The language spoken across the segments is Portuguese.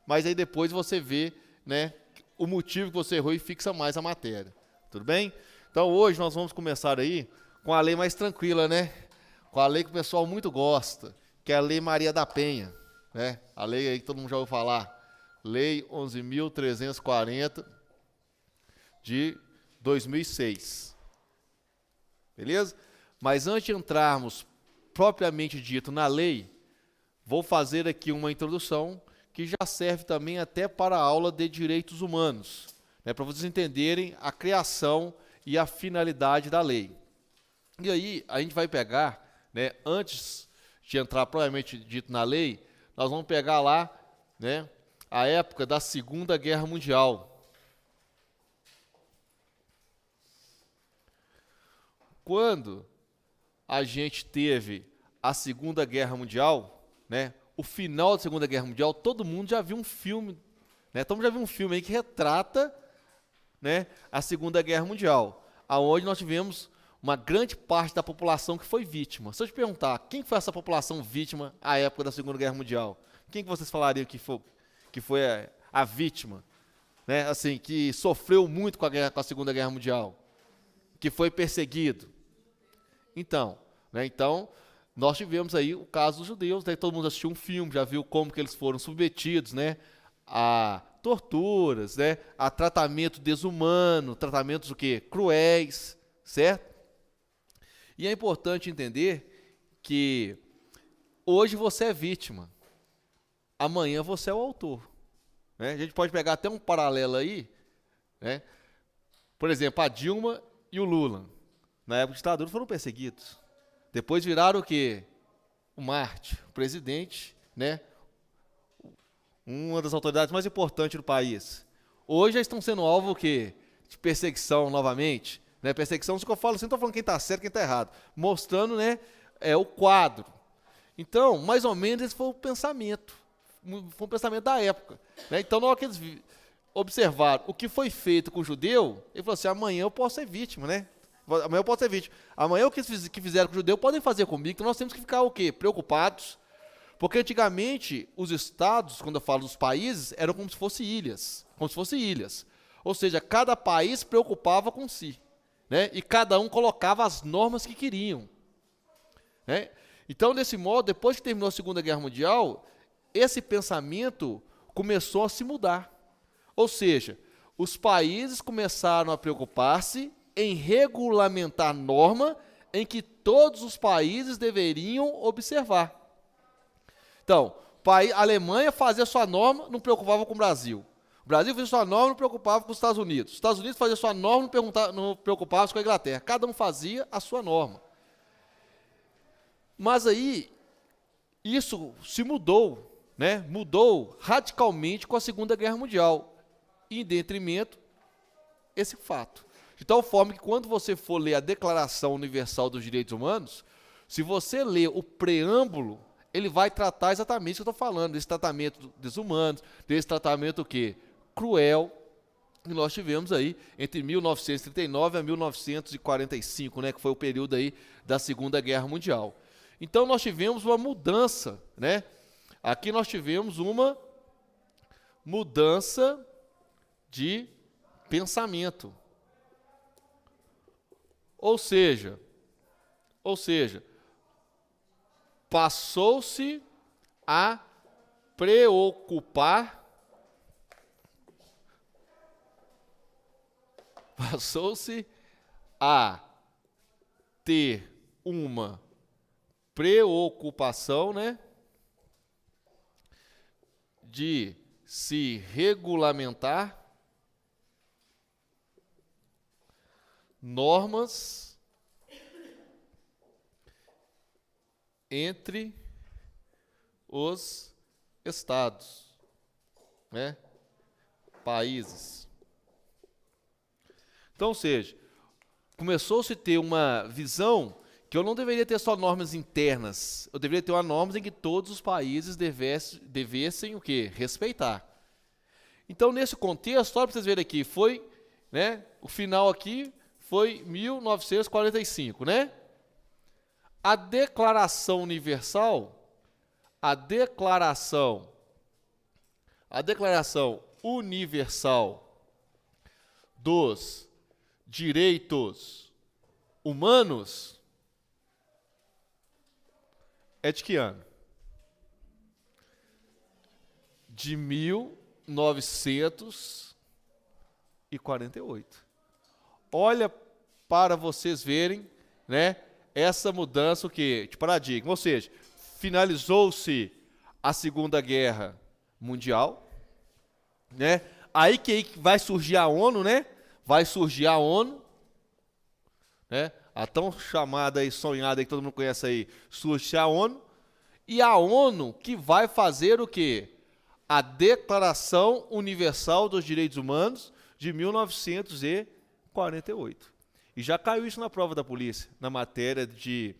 mas aí depois você vê, né, o motivo que você errou e fixa mais a matéria. Tudo bem? Então hoje nós vamos começar aí com a lei mais tranquila, né? Com a lei que o pessoal muito gosta, que é a Lei Maria da Penha, né? A lei aí que todo mundo já ouviu falar. Lei 11.340 de 2006. Beleza? Mas antes de entrarmos propriamente dito na lei, vou fazer aqui uma introdução que já serve também até para a aula de direitos humanos, né, para vocês entenderem a criação e a finalidade da lei. E aí, a gente vai pegar, né, antes de entrar propriamente dito na lei, nós vamos pegar lá, né, a época da Segunda Guerra Mundial. Quando a gente teve a Segunda Guerra Mundial, né, o final da Segunda Guerra Mundial, todo mundo já viu um filme, né, todo mundo já viu um filme aí que retrata, né, a Segunda Guerra Mundial, aonde nós tivemos uma grande parte da população que foi vítima. Se eu te perguntar, quem foi essa população vítima à época da Segunda Guerra Mundial? Quem que vocês falariam que foi a vítima, né, assim, que sofreu muito com a Segunda Guerra Mundial, que foi perseguido? Então, né, nós tivemos aí o caso dos judeus, né, todo mundo assistiu um filme, já viu como que eles foram submetidos, né, a torturas, né, a tratamento desumano, tratamentos o quê? Cruéis, certo? E é importante entender que hoje você é vítima, amanhã você é o autor, né? A gente pode pegar até um paralelo aí, né? Por exemplo, a Dilma e o Lula, na época de ditadura, foram perseguidos. Depois viraram o quê? O Marte, o presidente, né? Uma das autoridades mais importantes do país. Hoje já estão sendo alvo o quê? De perseguição novamente. Né? Perseguição, isso que eu falo, assim, não estou falando quem está certo e quem está errado. Mostrando, né, o quadro. Então, mais ou menos, esse foi o pensamento. Foi um pensamento da época. Né? Então, na hora que eles observaram o que foi feito com o judeu, ele falou assim, amanhã eu posso ser vítima, né? Amanhã eu posso ser vítima. Amanhã o que fizeram com o judeu podem fazer comigo, então nós temos que ficar o quê? Preocupados. Porque antigamente, os estados, quando eu falo dos países, eram como se fossem ilhas. Como se fossem ilhas. Ou seja, cada país preocupava com si. Né? E cada um colocava as normas que queriam. Né? Então, desse modo, depois que terminou a Segunda Guerra Mundial, esse pensamento começou a se mudar. Ou seja, os países começaram a preocupar-se em regulamentar norma em que todos os países deveriam observar. Então, a Alemanha fazia sua norma, não preocupava com o Brasil. O Brasil fazia sua norma, não preocupava com os Estados Unidos. Os Estados Unidos fazia sua norma, não preocupava com a Inglaterra. Cada um fazia a sua norma. Mas aí, isso se mudou, né? Mudou radicalmente com a Segunda Guerra Mundial, em detrimento esse fato. De tal forma que quando você for ler a Declaração Universal dos Direitos Humanos, se você ler o preâmbulo, ele vai tratar exatamente o que eu estou falando, desse tratamento desumano, desse tratamento o quê? Cruel, que nós tivemos aí entre 1939 a 1945, né, que foi o período aí da Segunda Guerra Mundial. Então nós tivemos uma mudança, né? Aqui nós tivemos uma mudança de pensamento. Ou seja, passou-se a preocupar, passou-se a ter uma preocupação, né, de se regulamentar normas entre os estados, né, países. Então, ou seja, começou-se a ter uma visão que eu não deveria ter só normas internas, eu deveria ter uma norma em que todos os países devessem o quê? Respeitar. Então, nesse contexto, só para vocês verem aqui, foi, né, o final aqui foi 1945, né? A Declaração Universal A Declaração Universal dos Direitos Humanos é de que ano? De 1948. Olha para vocês verem, né, essa mudança de paradigma. Ou seja, finalizou-se a Segunda Guerra Mundial, né? Aí que vai surgir a ONU, né? Vai surgir a ONU, né? A tão chamada e sonhada que todo mundo conhece aí, surge a ONU, e a ONU que vai fazer o quê? A Declaração Universal dos Direitos Humanos de 1948. E já caiu isso na prova da polícia, na matéria de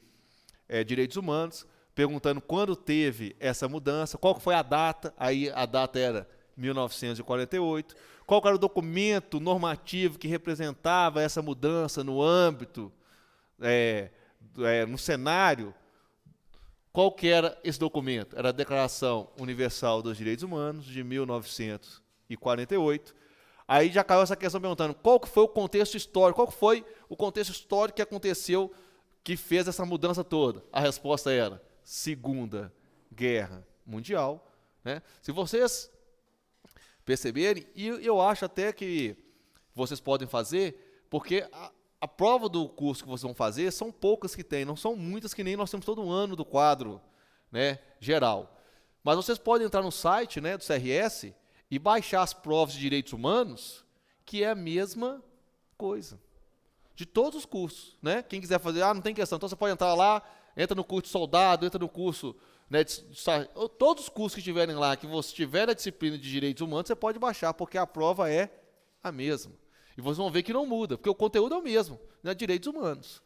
direitos humanos, perguntando quando teve essa mudança, qual foi a data, aí a data era 1948, qual era o documento normativo que representava essa mudança no âmbito, no cenário. Qual que era esse documento? Era a Declaração Universal dos Direitos Humanos, de 1948. Aí já caiu essa questão perguntando qual que foi o contexto histórico, qual que foi o contexto histórico que aconteceu, que fez essa mudança toda. A resposta era Segunda Guerra Mundial, né? Se vocês perceberem, e eu acho até que vocês podem fazer, porque a prova do curso que vocês vão fazer são poucas que tem, não são muitas que nem nós temos todo ano do quadro, né, geral. Mas vocês podem entrar no site, né, do CRS e baixar as provas de direitos humanos, que é a mesma coisa. De todos os cursos, né? Quem quiser fazer, não tem questão, então você pode entrar lá, entra no curso de soldado, entra no curso, né, todos os cursos que tiverem lá, que você tiver a disciplina de direitos humanos, você pode baixar, porque a prova é a mesma. E vocês vão ver que não muda, porque o conteúdo é o mesmo, né, direitos humanos.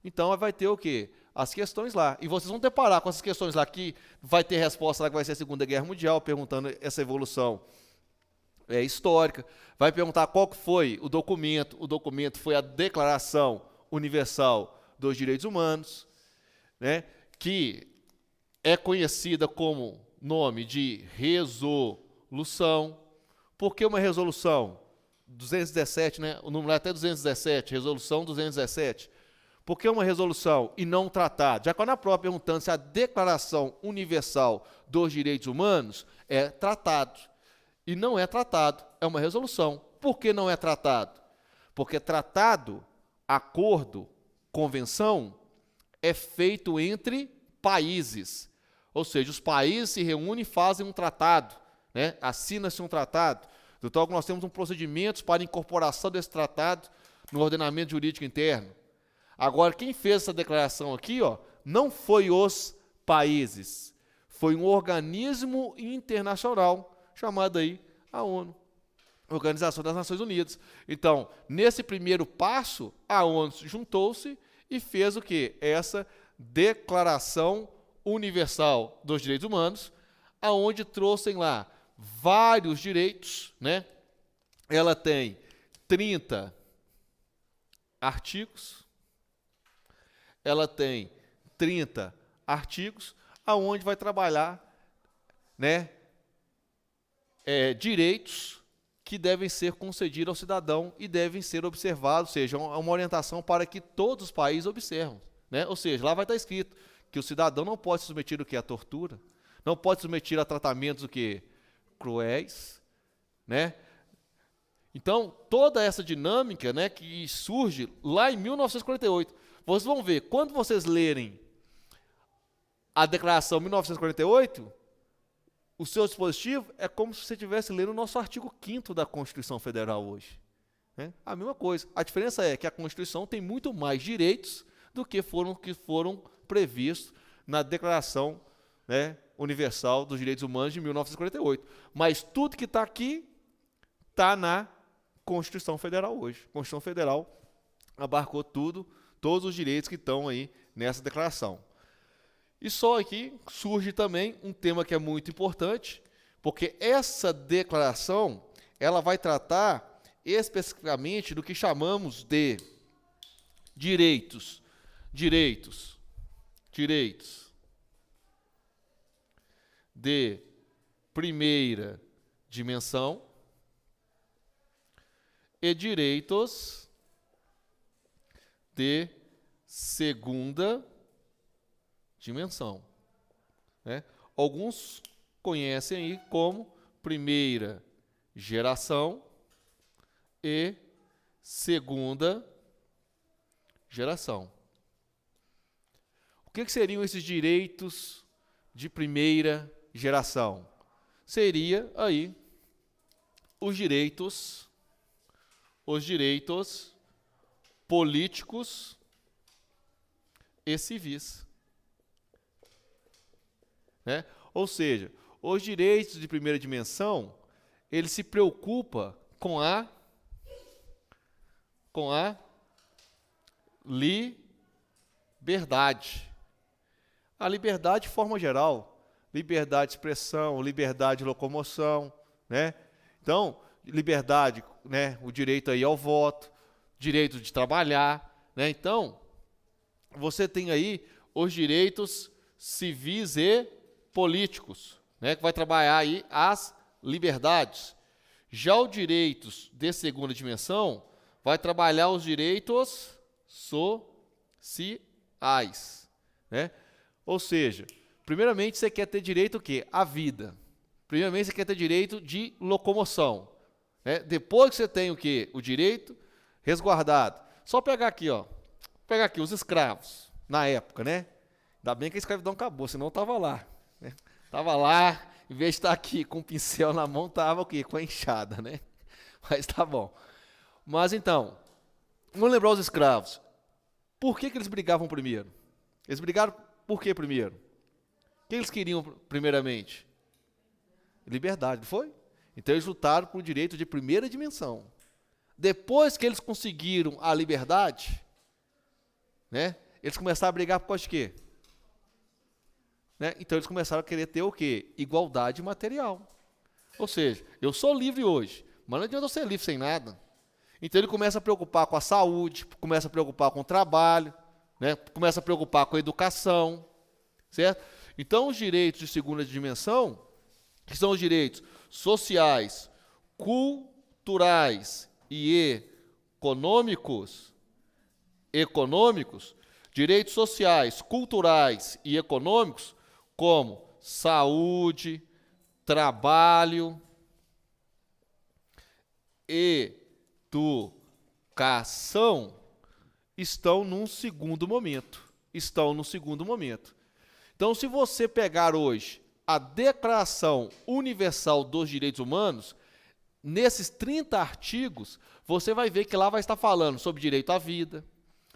Então vai ter o quê? As questões lá. E vocês vão deparar com essas questões lá, que vai ter resposta lá que vai ser a Segunda Guerra Mundial, perguntando essa evolução histórica. Vai perguntar qual que foi o documento. O documento foi a Declaração Universal dos Direitos Humanos, né, que é conhecida como nome de resolução. Por que uma resolução? 217, né? O número é até 217, resolução 217. Por que uma resolução e não um tratado? Já que na prova perguntando se a Declaração Universal dos Direitos Humanos é tratado. E não é tratado, é uma resolução. Por que não é tratado? Porque tratado, acordo, convenção, é feito entre países. Ou seja, os países se reúnem e fazem um tratado, né? Assina-se um tratado. Então, nós temos um procedimento para incorporação desse tratado no ordenamento jurídico interno. Agora, quem fez essa declaração aqui, não foi os países, foi um organismo internacional chamado aí a ONU, Organização das Nações Unidas. Então, nesse primeiro passo, a ONU juntou-se e fez o quê? Essa Declaração Universal dos Direitos Humanos, aonde trouxem lá vários direitos, né? Ela tem 30 artigos, aonde vai trabalhar, né, direitos que devem ser concedidos ao cidadão e devem ser observados, ou seja, uma orientação para que todos os países observam, né? Ou seja, lá vai estar escrito que o cidadão não pode se submeter à tortura, não pode se submeter a tratamentos cruéis, né? Então, toda essa dinâmica, né, que surge lá em 1948, vocês vão ver, quando vocês lerem a Declaração 1948, o seu dispositivo é como se você estivesse lendo o nosso artigo 5º da Constituição Federal hoje, né? A mesma coisa. A diferença é que a Constituição tem muito mais direitos do que foram previstos na Declaração, né, Universal dos Direitos Humanos de 1948. Mas tudo que está aqui está na Constituição Federal hoje. A Constituição Federal abarcou tudo, todos os direitos que estão aí nessa declaração. E só aqui surge também um tema que é muito importante, porque essa declaração ela vai tratar especificamente do que chamamos de direitos de primeira dimensão e direitos de segunda dimensão, né? Alguns conhecem aí como primeira geração e segunda geração. O que seriam esses direitos de primeira geração? Seria aí os direitos políticos e civis, né? Ou seja, os direitos de primeira dimensão, ele se preocupa com a liberdade. A liberdade de forma geral, liberdade de expressão, liberdade de locomoção, né? Então, liberdade, né, o direito aí ao voto, direito de trabalhar, né? Então, você tem aí os direitos civis e políticos, né, que vai trabalhar aí as liberdades. Já os direitos de segunda dimensão vai trabalhar os direitos sociais, né? Ou seja, primeiramente você quer ter direito o quê? À vida. Primeiramente você quer ter direito de locomoção, né? Depois que você tem o quê? O direito resguardado. Só pegar aqui, ó. Pegar aqui os escravos, na época, né? Ainda bem que a escravidão acabou, senão eu estava lá, né? Tava lá, em vez de estar aqui com o pincel na mão, tava o quê? Com a enxada, né? Mas tá bom. Mas então, vamos lembrar os escravos. Por que eles brigavam primeiro? Eles brigaram por que primeiro? O que eles queriam primeiramente? Liberdade, não foi? Então eles lutaram por direito de primeira dimensão. Depois que eles conseguiram a liberdade, né, eles começaram a brigar por causa de quê? Né? Então eles começaram a querer ter o quê? Igualdade material. Ou seja, eu sou livre hoje, mas não adianta eu ser livre sem nada. Então ele começa a preocupar com a saúde, começa a preocupar com o trabalho, né? Começa a preocupar com a educação, certo? Então os direitos de segunda dimensão, que são os direitos sociais, culturais e econômicos, direitos sociais, culturais e econômicos, como saúde, trabalho, educação, estão num segundo momento. Então, se você pegar hoje a Declaração Universal dos Direitos Humanos, nesses 30 artigos, você vai ver que lá vai estar falando sobre direito à vida,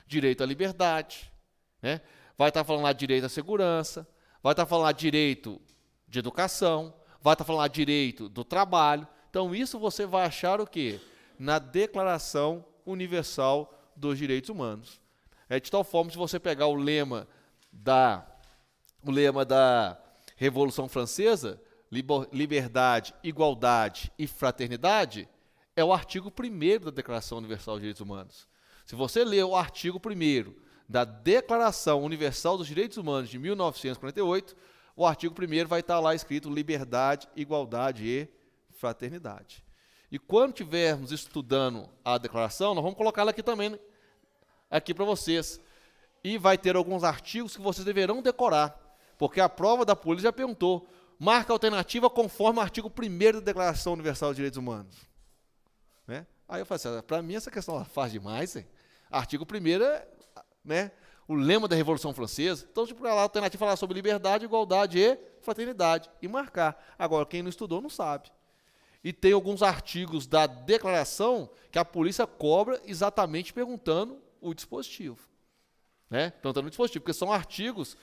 direito à liberdade, né? Vai estar falando lá de direito à segurança, vai estar falando lá de direito de educação, vai estar falando lá de direito do trabalho. Então, isso você vai achar o quê? Na Declaração Universal dos Direitos Humanos. De tal forma, se você pegar o lema da Revolução Francesa, liberdade, igualdade e fraternidade, é o artigo 1º da Declaração Universal dos Direitos Humanos. Se você ler o artigo 1º da Declaração Universal dos Direitos Humanos de 1948, o artigo 1º vai estar lá escrito liberdade, igualdade e fraternidade. E quando estivermos estudando a declaração, nós vamos colocá-la aqui também, aqui para vocês. E vai ter alguns artigos que vocês deverão decorar, porque a prova da polícia já perguntou, marca alternativa conforme o artigo 1º da Declaração Universal dos Direitos Humanos. Né? Aí eu falei assim, para mim essa questão é fácil demais, hein? Artigo 1º é, né, o lema da Revolução Francesa. Então, tipo, a alternativa falar sobre liberdade, igualdade e fraternidade, e marcar. Agora, quem não estudou não sabe. E tem alguns artigos da declaração que a polícia cobra exatamente perguntando o dispositivo. Né? Perguntando o dispositivo, porque são artigos,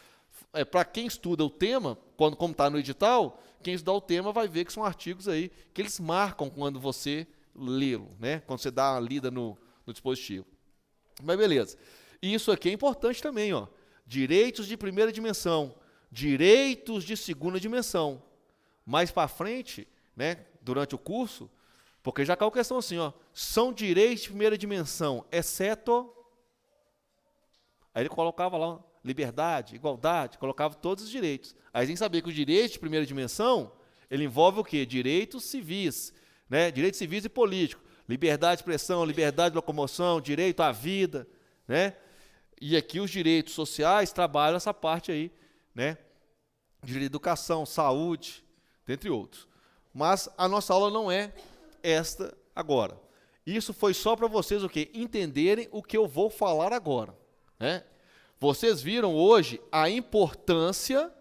para quem estuda o tema, como está no edital, quem estudar o tema vai ver que são artigos aí que eles marcam quando você lê-lo, né? Quando você dá uma lida no dispositivo. Mas beleza. E isso aqui é importante também, ó. Direitos de primeira dimensão, direitos de segunda dimensão. Mais para frente, né, durante o curso, porque já caiu a questão assim, ó, são direitos de primeira dimensão, exceto... Aí ele colocava lá liberdade, igualdade, colocava todos os direitos. Aí a gente sabia que os direitos de primeira dimensão, Ele envolve o quê? Direitos civis, né? Direitos civis e políticos. Liberdade de expressão, liberdade de locomoção, direito à vida, né? E aqui os direitos sociais trabalham essa parte aí, né? Direito à educação, saúde, dentre outros. Mas a nossa aula não é esta agora. Isso foi só para vocês o quê? Entenderem o que eu vou falar agora, né? Vocês viram hoje a importância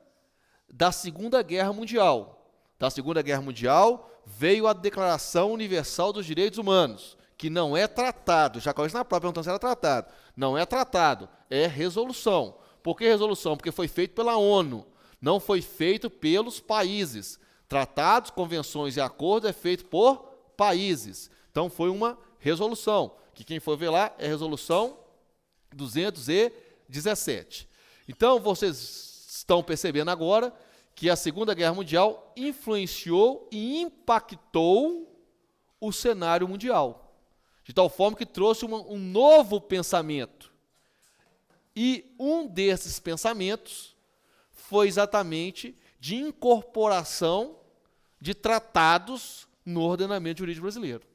da Segunda Guerra Mundial. Da Segunda Guerra Mundial veio a Declaração Universal dos Direitos Humanos, que não é tratado. Já conhece na própria, perguntando se era tratado. Não é tratado, é resolução. Por que resolução? Porque foi feito pela ONU, não foi feito pelos países. Tratados, convenções e acordos é feito por países. Então foi uma resolução, que quem for ver lá é a resolução 217. Então vocês estão percebendo agora que a Segunda Guerra Mundial influenciou e impactou o cenário mundial, de tal forma que trouxe um novo pensamento. E um desses pensamentos foi exatamente de incorporação de tratados no ordenamento jurídico brasileiro.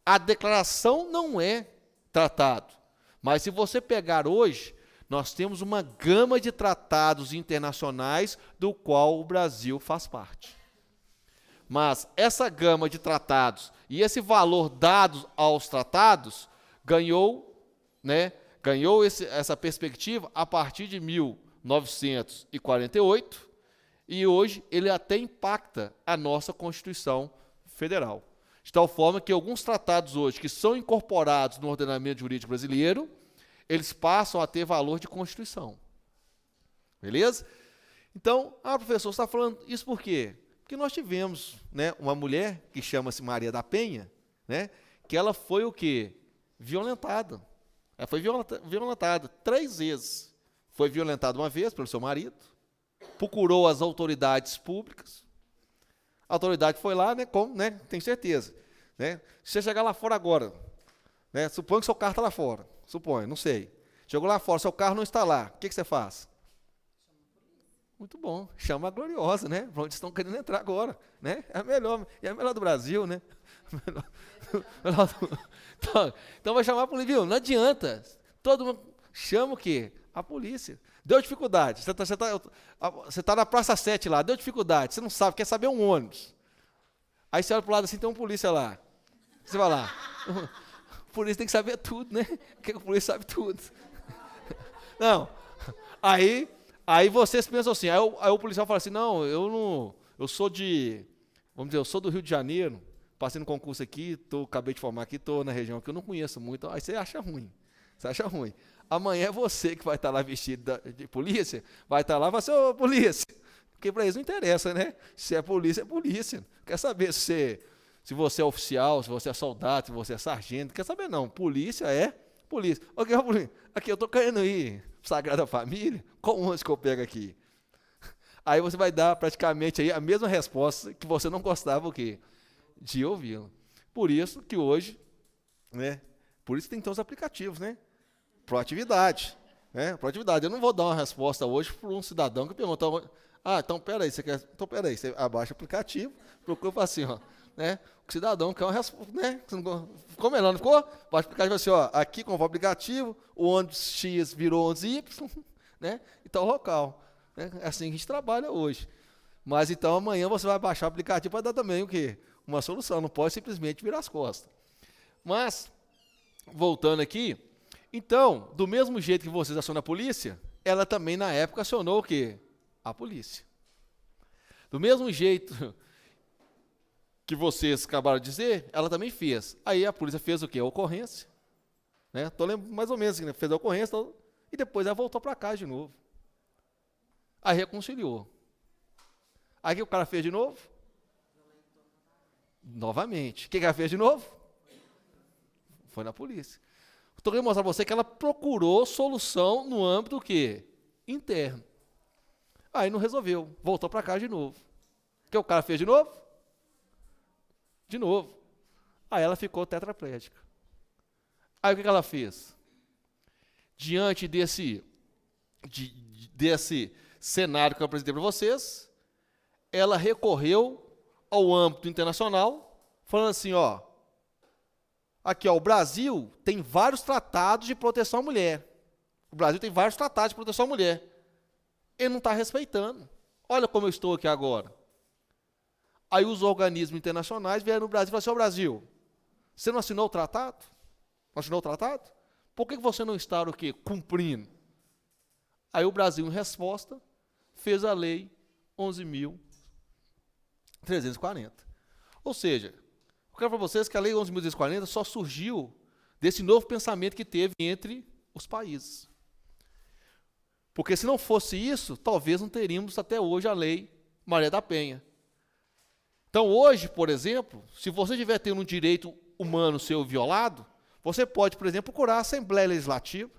A declaração não é tratado, mas se você pegar hoje, nós temos uma gama de tratados internacionais do qual o Brasil faz parte. Mas essa gama de tratados e esse valor dado aos tratados ganhou essa perspectiva a partir de 1948 e hoje ele até impacta a nossa Constituição Federal. De tal forma que alguns tratados hoje que são incorporados no ordenamento jurídico brasileiro, eles passam a ter valor de Constituição. Beleza? Então, professor, você está falando isso por quê? Porque nós tivemos, né, uma mulher que chama-se Maria da Penha, né, que ela foi o quê? Violentada. Ela foi violentada 3 vezes. Foi violentada uma vez pelo seu marido, procurou as autoridades públicas, a autoridade foi lá, né, tem certeza. Né, se você chegar lá fora agora, né, suponha que seu carro está lá fora, suponho, não sei. Chegou lá fora, seu carro não está lá, o que você faz? Muito bom, chama a Gloriosa, né? Para onde estão querendo entrar agora, né? É a melhor do Brasil, né? Então vai chamar a polícia, viu? Não adianta. Todo mundo chama o quê? A polícia. Deu dificuldade. Você tá na Praça 7 lá, deu dificuldade. Você não sabe, quer saber um ônibus. Aí você olha para o lado assim, tem um polícia lá. Você vai lá. O polícia tem que saber tudo, né? Porque o polícia sabe tudo. Não. Aí vocês pensam assim, aí o policial fala assim, não, eu sou eu sou do Rio de Janeiro, passei no concurso aqui, acabei de formar aqui, estou na região que eu não conheço muito, aí você acha ruim. Amanhã é você que vai estar lá vestido de polícia, vai estar lá e vai ser, ô polícia, porque para eles não interessa, né? Se é polícia, quer saber se você é oficial, se você é soldado, se você é sargento, quer saber não, polícia é polícia. Aqui eu estou querendo ir Sagrada Família, qual ônibus que eu pego aqui? Aí você vai dar praticamente aí a mesma resposta que você não gostava o quê? De ouvir. Por isso que hoje, né? Por isso tem que ter os aplicativos, né? Proatividade, né? Proatividade. Eu não vou dar uma resposta hoje para um cidadão que pergunta, então peraí, você abaixa o aplicativo, procura assim, ó, né? O cidadão quer uma resposta, né? Ficou melhor, não ficou? Baixa o aplicativo assim, ó, aqui com o aplicativo, o ônibus X virou ônibus Y, né? E tal local. Né? É assim que a gente trabalha hoje. Mas então amanhã você vai baixar o aplicativo para dar também o quê? Uma solução, não pode simplesmente virar as costas. Mas, voltando aqui, então, do mesmo jeito que vocês acionam a polícia, ela também na época acionou o quê? A polícia. Do mesmo jeito que vocês acabaram de dizer, ela também fez. Aí a polícia fez o quê? A ocorrência. Né? Estou lembrando mais ou menos, né? Fez a ocorrência e depois ela voltou para casa de novo. Aí reconciliou. Aí o que o cara fez de novo? Novamente. O que ela fez de novo? Foi na polícia. Estou querendo mostrar para você que ela procurou solução no âmbito do quê? Interno. Aí não resolveu. Voltou para casa de novo. O que o cara fez de novo? De novo. Aí ela ficou tetraplégica. Aí o que ela fez? Diante desse cenário que eu apresentei para vocês, ela recorreu ao âmbito internacional, falando assim, ó, aqui, ó, o Brasil tem vários tratados de proteção à mulher. O Brasil tem vários tratados de proteção à mulher. Ele não está respeitando. Olha como eu estou aqui agora. Aí os organismos internacionais vieram no Brasil e falaram assim, ó, Brasil, você não assinou o tratado? Não assinou o tratado? Por que você não está o quê? Cumprindo? Aí o Brasil, em resposta, fez a lei 11.340. Ou seja, eu quero para vocês que a lei 11.340 só surgiu desse novo pensamento que teve entre os países. Porque se não fosse isso, talvez não teríamos até hoje a lei Maria da Penha. Então hoje, por exemplo, se você estiver tendo um direito humano seu violado, você pode, por exemplo, procurar a Assembleia Legislativa.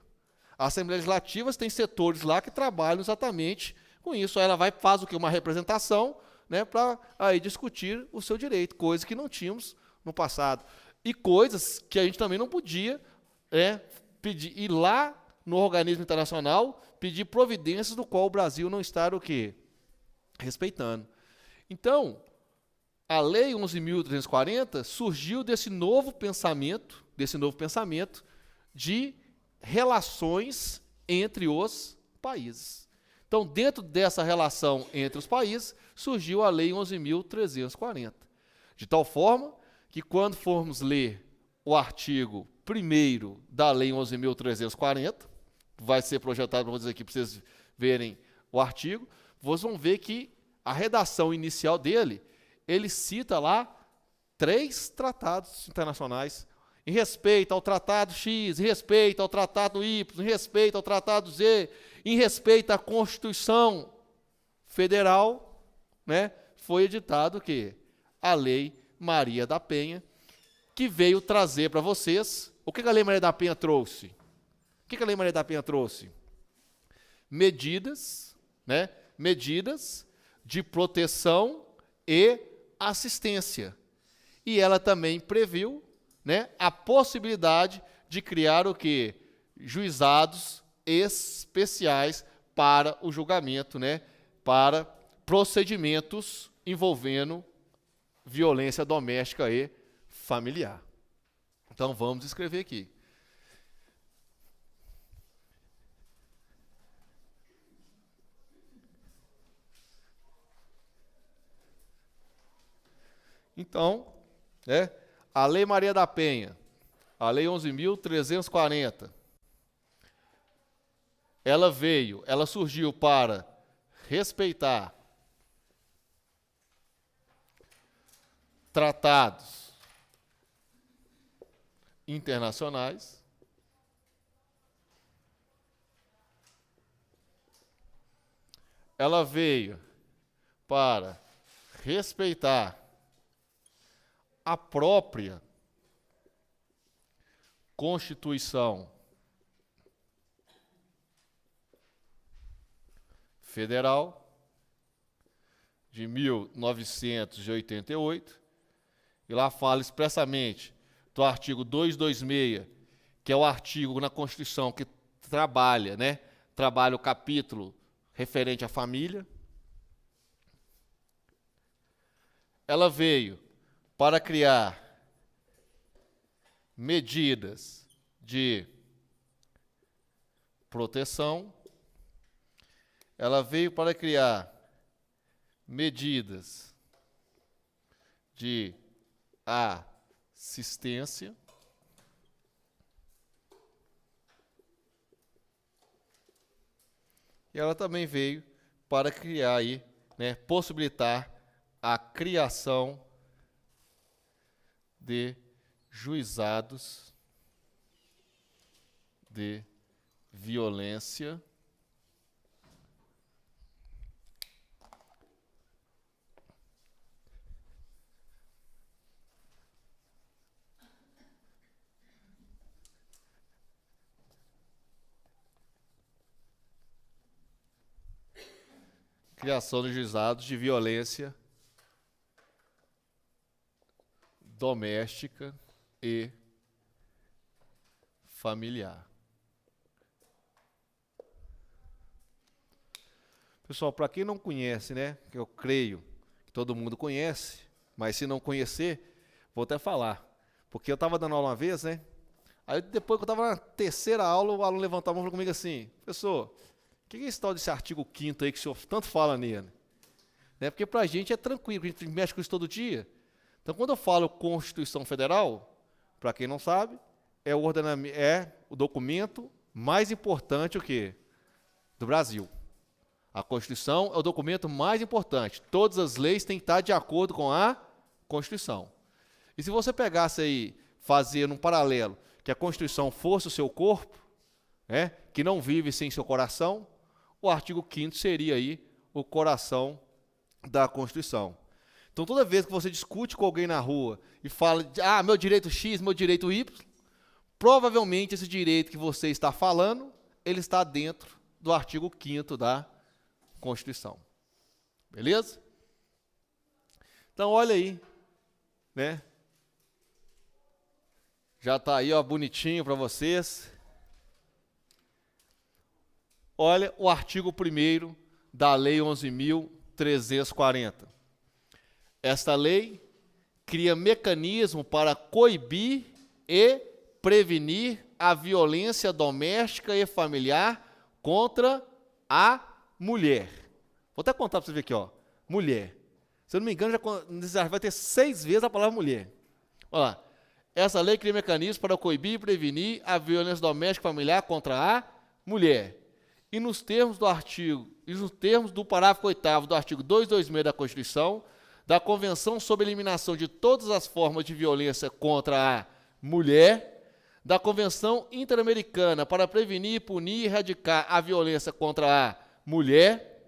A Assembleia Legislativa tem setores lá que trabalham exatamente com isso. Aí ela faz o quê? Uma representação, né, para aí discutir o seu direito, coisa que não tínhamos no passado. E coisas que a gente também não podia pedir, ir lá no organismo internacional, pedir providências do qual o Brasil não está o quê? Respeitando. Então, a Lei 11.340 surgiu desse novo pensamento de relações entre os países. Então, dentro dessa relação entre os países, surgiu a Lei 11.340. De tal forma que, quando formos ler o artigo 1º da Lei 11.340, vai ser projetado para vocês aqui, para vocês verem o artigo, vocês vão ver que a redação inicial dele, ele cita lá 3 tratados internacionais, em respeito ao Tratado X, em respeito ao Tratado Y, em respeito ao Tratado Z, em respeito à Constituição Federal, né, foi editado o quê? A Lei Maria da Penha, que veio trazer para vocês, o que a Lei Maria da Penha trouxe? O que a Lei Maria da Penha trouxe? Medidas, né, medidas de proteção e assistência. E ela também previu, né, a possibilidade de criar o quê? Juizados especiais para o julgamento, né, para procedimentos envolvendo violência doméstica e familiar. Então vamos escrever aqui. Então, a Lei Maria da Penha, a Lei 11.340, ela surgiu para respeitar tratados internacionais, ela veio para respeitar a própria Constituição Federal de 1988, e lá fala expressamente do artigo 226, que é o artigo na Constituição que trabalha, né, trabalha o capítulo referente à família. Ela veio para criar medidas de proteção, ela veio para criar medidas de assistência, e ela também veio para criar aí, né, possibilitar a criação de juizados de violência criação de juizados de violência doméstica e familiar. Pessoal, para quem não conhece, né, que eu creio que todo mundo conhece, mas se não conhecer, vou até falar. Porque eu estava dando aula uma vez, né? Aí depois que eu estava na terceira aula, o aluno levantou a mão e falou comigo assim, professor, o que é esse tal desse artigo 5º aí que o senhor tanto fala nele? Né? Porque para a gente é tranquilo, a gente mexe com isso todo dia. Então, quando eu falo Constituição Federal, para quem não sabe, é o documento mais importante o quê? Do Brasil. A Constituição é o documento mais importante. Todas as leis têm que estar de acordo com a Constituição. E se você pegasse aí, fazer um paralelo, que a Constituição fosse o seu corpo, né, que não vive sem seu coração, o artigo 5º seria aí o coração da Constituição. Então, toda vez que você discute com alguém na rua e fala, meu direito X, meu direito Y, provavelmente esse direito que você está falando, ele está dentro do artigo 5º da Constituição. Beleza? Então, olha aí, né? Já está aí, ó, bonitinho para vocês. Olha o artigo 1º da Lei 11.340. Esta lei cria mecanismo para coibir e prevenir a violência doméstica e familiar contra a mulher. Vou até contar para você ver aqui, ó. Mulher. Se eu não me engano, já vai ter 6 vezes a palavra mulher. Olha lá. Essa lei cria mecanismos para coibir e prevenir a violência doméstica e familiar contra a mulher. E nos termos do parágrafo 8º do artigo 226 da Constituição, da Convenção sobre a Eliminação de Todas as Formas de Violência contra a Mulher, da Convenção Interamericana para Prevenir, Punir e Erradicar a Violência contra a Mulher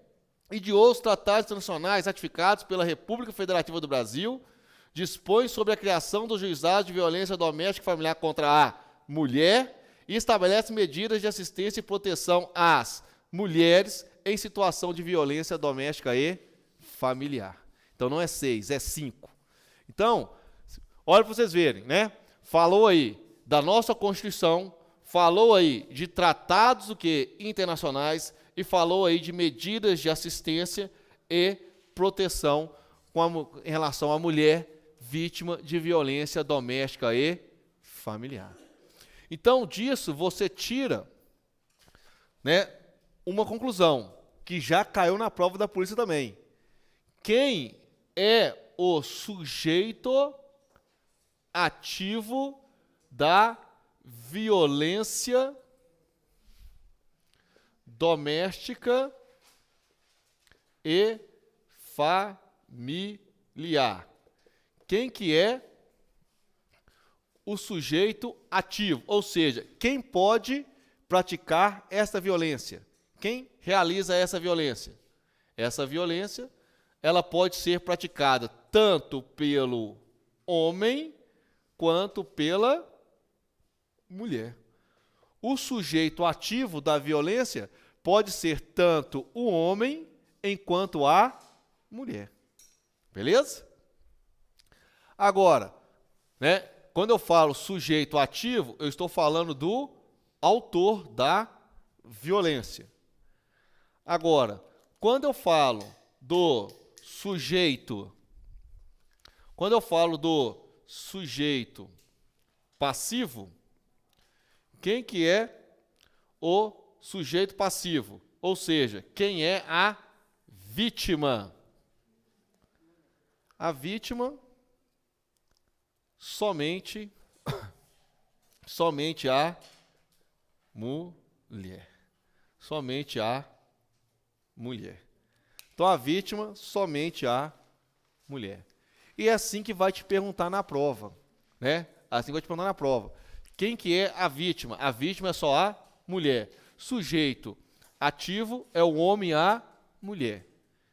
e de outros tratados internacionais ratificados pela República Federativa do Brasil, dispõe sobre a criação do Juizado de Violência Doméstica e Familiar contra a Mulher e estabelece medidas de assistência e proteção às mulheres em situação de violência doméstica e familiar. Então, não é 6, é 5. Então, olha para vocês verem, né? Falou aí da nossa Constituição, falou aí de tratados internacionais e falou aí de medidas de assistência e proteção em relação à mulher vítima de violência doméstica e familiar. Então, disso você tira, né, uma conclusão, que já caiu na prova da polícia também. Quem é o sujeito ativo da violência doméstica e familiar? Quem que é o sujeito ativo? Ou seja, quem pode praticar essa violência? Quem realiza essa violência? Essa violência, ela pode ser praticada tanto pelo homem quanto pela mulher. O sujeito ativo da violência pode ser tanto o homem enquanto a mulher. Beleza? Agora, né, quando eu falo sujeito ativo, eu estou falando do autor da violência. Agora, quando eu falo do sujeito passivo, quem que é o sujeito passivo? Ou seja, quem é a vítima? A vítima, somente a mulher. Somente a mulher. Então, a vítima, somente a mulher. E é assim que vai te perguntar na prova, né? Assim vai te perguntar na prova. Quem que é a vítima? A vítima é só a mulher. Sujeito ativo é o homem e a mulher.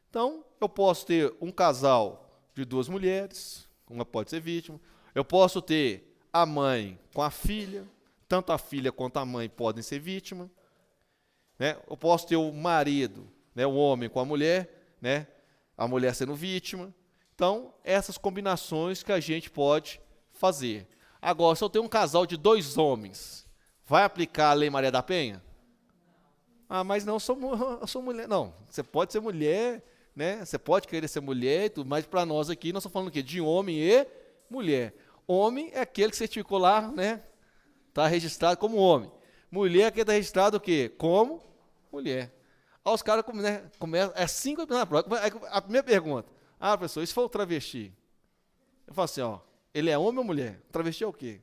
Então, eu posso ter um casal de 2 mulheres, uma pode ser vítima. Eu posso ter a mãe com a filha, tanto a filha quanto a mãe podem ser vítima. Né? Eu posso ter o marido, né, o homem com a mulher, né, a mulher sendo vítima. Então, essas combinações que a gente pode fazer. Agora, se eu tenho um casal de 2 homens, vai aplicar a Lei Maria da Penha? Ah, mas não, eu sou mulher. Não, você pode ser mulher né? Você pode querer ser mulher e tudo, mas para nós aqui, nós estamos falando o quê? De homem e mulher. Homem é aquele que certificou lá, né? Está registrado como homem. Mulher é que está registrado o quê? Como mulher. Aí os caras, né, começam, é 5 na prova. A primeira pergunta, professor, e se for o travesti? Eu falo assim, ó, ele é homem ou mulher? Travesti é o quê?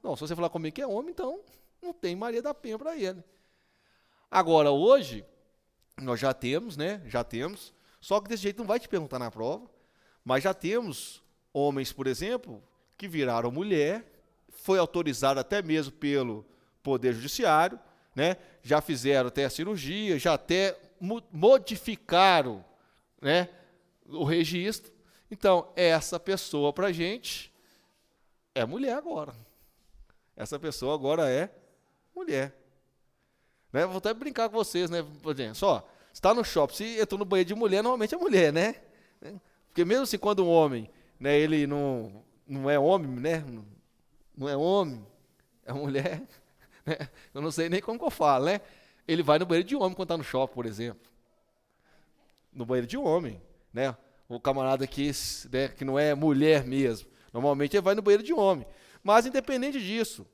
Não, se você falar comigo que é homem, então não tem Maria da Penha para ele. Agora, hoje, nós já temos, né? Já temos, só que desse jeito não vai te perguntar na prova, mas já temos homens, por exemplo, que viraram mulher, foi autorizado até mesmo pelo Poder Judiciário, né? Já fizeram até a cirurgia, já até modificaram, né, o registro. Então, essa pessoa para a gente é mulher agora. Essa pessoa agora é mulher. Né? Vou até brincar com vocês, né? Por exemplo, só, você está no shopping, se eu estou no banheiro de mulher, normalmente é mulher, né? Porque mesmo assim, quando um homem, né, ele não é homem, né? Não é homem, é mulher, né? Eu não sei nem como que eu falo, né? Ele vai no banheiro de homem quando está no shopping, por exemplo. No banheiro de homem, né? O camarada aqui, né, que não é mulher mesmo, normalmente ele vai no banheiro de homem. Mas, independente disso,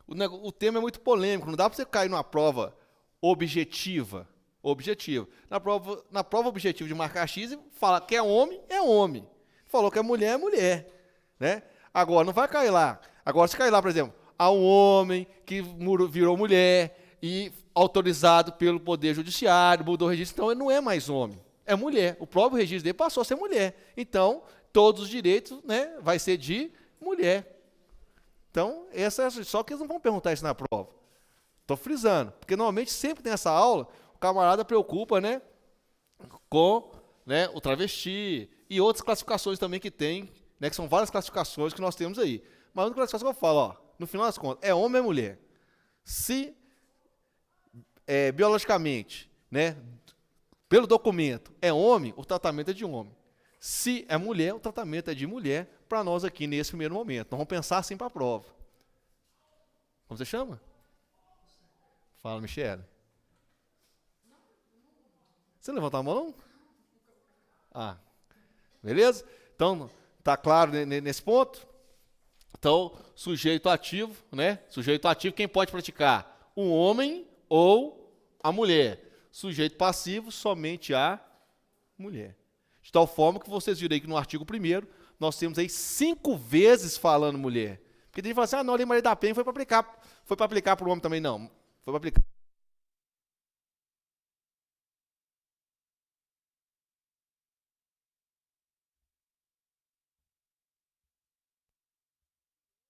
o tema é muito polêmico, não dá para você cair numa prova objetiva. Na prova objetiva de marcar X, fala que é homem. Falou que é mulher, né? Agora, não vai cair lá. Agora, se cair lá, por exemplo, há um homem que virou mulher e autorizado pelo Poder Judiciário, mudou o registro, então ele não é mais homem, é mulher. O próprio registro dele passou a ser mulher. Então, todos os direitos, né, vai ser de mulher. Então, só que eles não vão perguntar isso na prova. Estou frisando, porque normalmente sempre tem essa aula, o camarada preocupa, né, com, né, o travesti e outras classificações também que tem, né, que são várias classificações que nós temos aí. Mas a única classificação que eu falo, ó, no final das contas, é homem ou é mulher. Se biologicamente, né, pelo documento, é homem, o tratamento é de homem. Se é mulher, o tratamento é de mulher para nós aqui nesse primeiro momento. Nós vamos pensar assim para a prova. Como você chama? Fala, Michele. Você não levantou a mão, não? Beleza? Então, tá claro nesse ponto? Então, sujeito ativo, né? Sujeito ativo, quem pode praticar? O homem ou a mulher. Sujeito passivo, somente a mulher. De tal forma que vocês viram aí que no artigo 1º, nós temos aí 5 vezes falando mulher. Porque tem gente que fala assim, não, a Lei Maria da Penha foi para aplicar para o homem também, não. Foi para aplicar.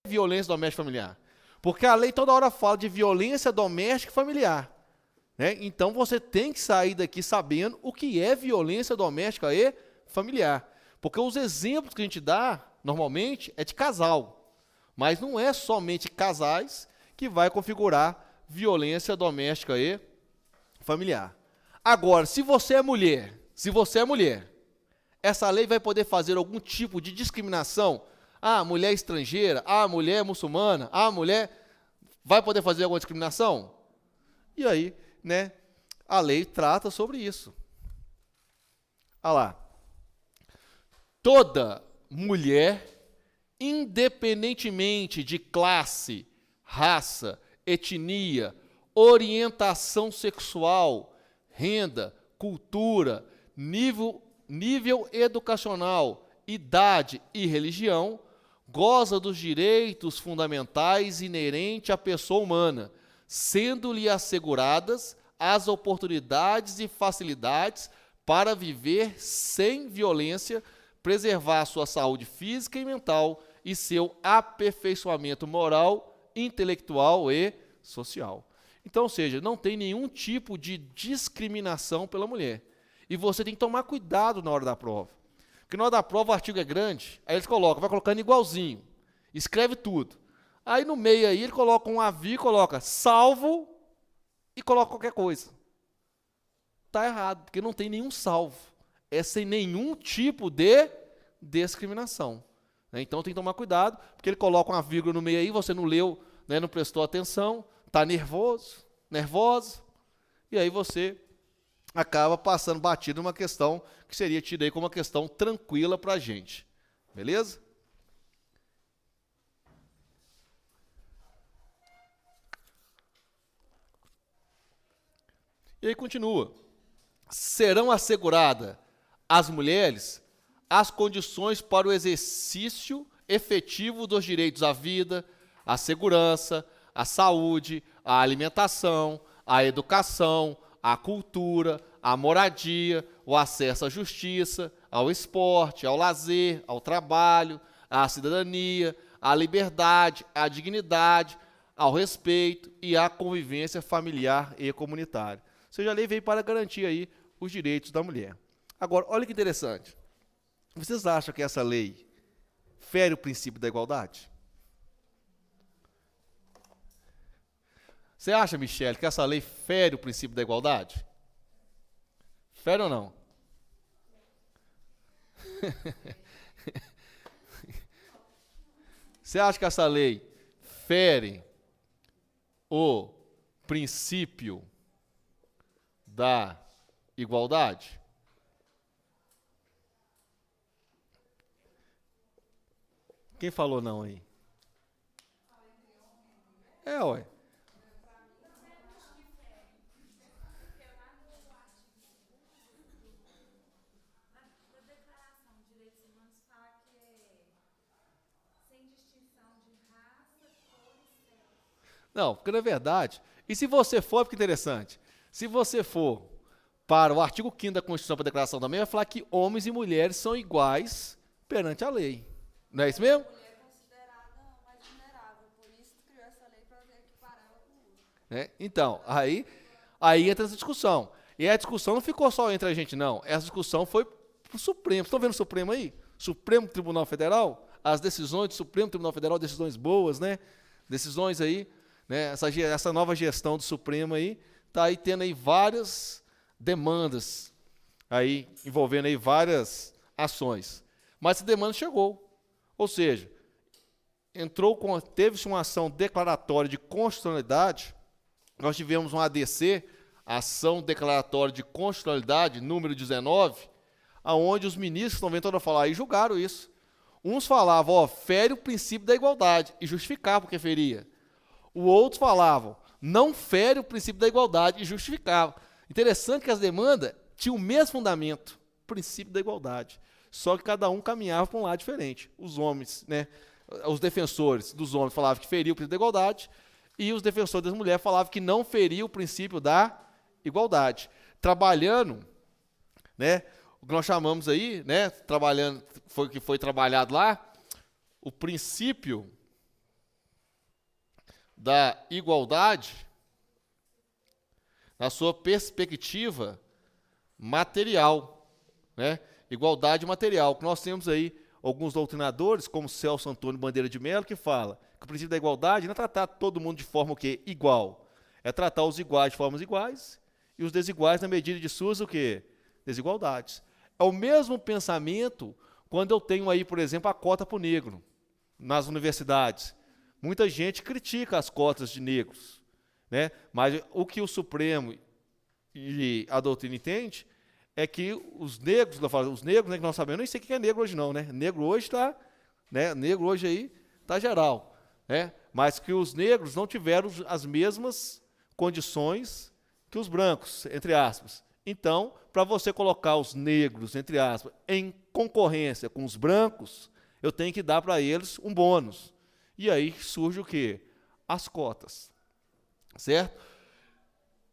Violência doméstica familiar. Porque a lei toda hora fala de violência doméstica e familiar. Né? Então você tem que sair daqui sabendo o que é violência doméstica e familiar. Porque os exemplos que a gente dá, normalmente, é de casal. Mas não é somente casais que vai configurar violência doméstica e familiar. Agora, se você é mulher, essa lei vai poder fazer algum tipo de discriminação? Mulher estrangeira, mulher muçulmana, mulher vai poder fazer alguma discriminação? E aí, né, a lei trata sobre isso. Olha lá. Toda mulher, independentemente de classe, raça, etnia, orientação sexual, renda, cultura, nível educacional, idade e religião, goza dos direitos fundamentais inerentes à pessoa humana, sendo-lhe asseguradas as oportunidades e facilidades para viver sem violência, preservar sua saúde física e mental e seu aperfeiçoamento moral, intelectual e social. Então, ou seja, não tem nenhum tipo de discriminação pela mulher. E você tem que tomar cuidado na hora da prova. Porque na hora da prova o artigo é grande, aí eles colocam, vai colocando igualzinho, escreve tudo. Aí no meio aí ele coloca um aviso, coloca salvo e coloca qualquer coisa. Está errado, porque não tem nenhum salvo. É sem nenhum tipo de discriminação. Então tem que tomar cuidado, porque ele coloca uma vírgula no meio aí, você não leu, né, não prestou atenção, está nervoso, nervosa, e aí você acaba passando batido numa questão que seria tida aí como uma questão tranquila para a gente. Beleza? E aí continua. Serão asseguradas às mulheres as condições para o exercício efetivo dos direitos à vida, à segurança, à saúde, à alimentação, à educação, à cultura, à moradia, o acesso à justiça, ao esporte, ao lazer, ao trabalho, à cidadania, à liberdade, à dignidade, ao respeito e à convivência familiar e comunitária. Ou seja, a lei veio para garantir aí os direitos da mulher. Agora, olha que interessante. Vocês acham que essa lei fere o princípio da igualdade? Você acha, Michele, que essa lei fere o princípio da igualdade? Fere ou não? Você acha que essa lei fere o princípio da igualdade? Quem falou não aí? Ué. Não, porque na verdade, e se você for, porque interessante, se você for para o artigo 5º da Constituição para a Declaração da Mulher, vai falar que homens e mulheres são iguais perante a lei. Não é isso mesmo? Então, aí entra essa discussão. E a discussão não ficou só entre a gente, não. Essa discussão foi para o Supremo. Vocês estão vendo o Supremo aí? Supremo Tribunal Federal? As decisões do Supremo Tribunal Federal, decisões boas, né? Decisões aí, né? Essa nova gestão do Supremo aí, está aí tendo aí várias demandas, aí envolvendo aí várias ações. Mas essa demanda chegou. Ou seja, teve-se uma ação declaratória de constitucionalidade. Nós tivemos um ADC, Ação Declaratória de Constitucionalidade, número 19, aonde os ministros estão vendo toda falar e julgaram isso. Uns falavam, fere o princípio da igualdade, e justificavam porque feria. Os outros falavam, não fere o princípio da igualdade, e justificavam. Interessante que as demandas tinham o mesmo fundamento, princípio da igualdade. Só que cada um caminhava para um lado diferente. Os homens, né, os defensores dos homens falavam que feria o princípio da igualdade, e os defensores das mulheres falavam que não feria o princípio da igualdade. Trabalhando, né, o que nós chamamos aí, né, trabalhando, que foi trabalhado lá, o princípio da igualdade na sua perspectiva material, né, igualdade material, que nós temos aí alguns doutrinadores, como Celso Antônio Bandeira de Mello, que fala que o princípio da igualdade não é tratar todo mundo de forma o quê? Igual. É tratar os iguais de formas iguais e os desiguais na medida de suas o quê? Desigualdades. É o mesmo pensamento quando eu tenho aí, por exemplo, a cota para o negro nas universidades. Muita gente critica as cotas de negros, né? Mas o que o Supremo e a doutrina entende é que os negros, né, que nós sabemos, nem sei o que é negro hoje não, né? Negro hoje está, né? Negro hoje aí está geral, né? Mas que os negros não tiveram as mesmas condições que os brancos, entre aspas. Então, para você colocar os negros, entre aspas, em concorrência com os brancos, eu tenho que dar para eles um bônus. E aí surge o quê? As cotas. Certo?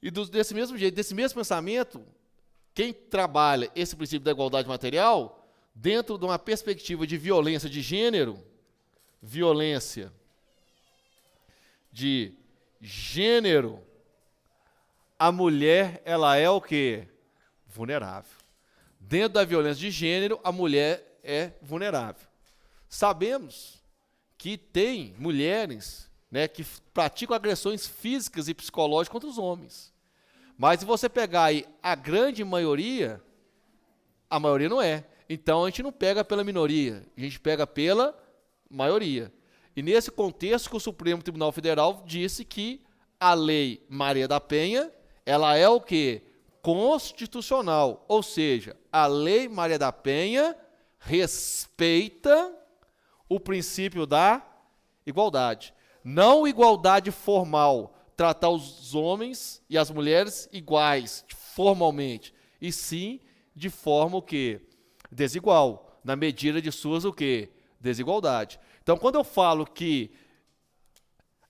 E desse mesmo jeito, desse mesmo pensamento, quem trabalha esse princípio da igualdade material, dentro de uma perspectiva de violência de gênero, a mulher, ela é o quê? Vulnerável. Dentro da violência de gênero, a mulher é vulnerável. Sabemos que tem mulheres, né, que praticam agressões físicas e psicológicas contra os homens. Mas se você pegar aí a grande maioria, a maioria não é. Então a gente não pega pela minoria, a gente pega pela maioria. E nesse contexto que o Supremo Tribunal Federal disse que a Lei Maria da Penha, ela é o quê? Constitucional, ou seja, a Lei Maria da Penha respeita o princípio da igualdade. Não igualdade formal, tratar os homens e as mulheres iguais, formalmente, e sim de forma o quê? Desigual, na medida de suas o quê? Desigualdade. Então, quando eu falo que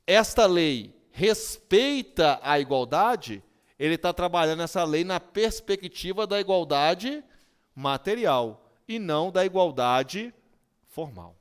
esta lei respeita a igualdade, ele está trabalhando essa lei na perspectiva da igualdade material e não da igualdade formal.